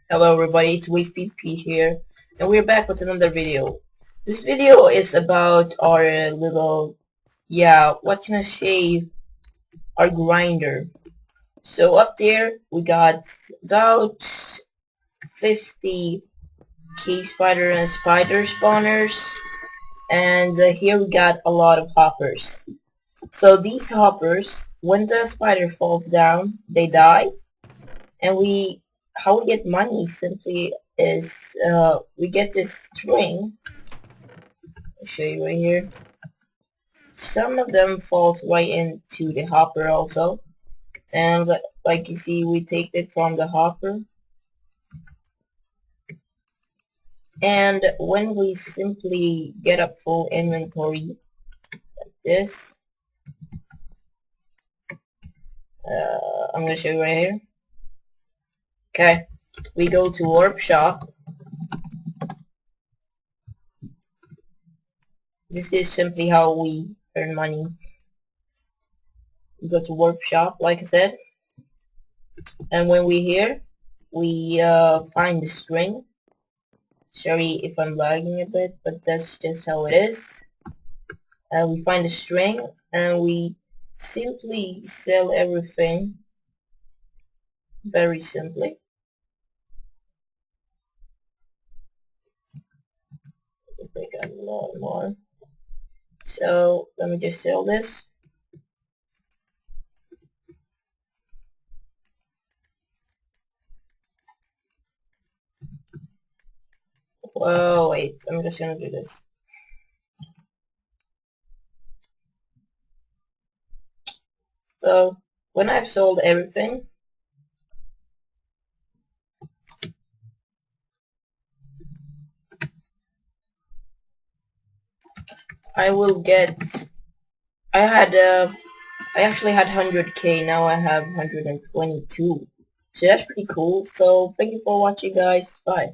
Hello everybody, it's BattlePvP here, and we're back with another video. This video is about our little, what can I say, our grinder. So up there, we got about 50 cave spider and spider spawners, and here we got a lot of hoppers. So these hoppers, when the spider falls down, they die, and how we get money simply is we get this string. I'll show you right here. Some of them falls right into the hopper also, and like you see, we take it from the hopper, and when we simply get a full inventory like this, I'm gonna show you right here. Okay, we go to warp shop. This is simply how we earn money. We go to warp shop, like I said, and when we're here, we find the string. Sorry if I'm lagging a bit, but that's just how it is. We find the string, and we simply sell everything. Very simply. I think I got a lot more. So let me just sell this. Whoa, wait, I'm just gonna do this. So when I've sold everything, I will get, I actually had 100k, now I have 122. So that's pretty cool. So thank you for watching, guys. Bye.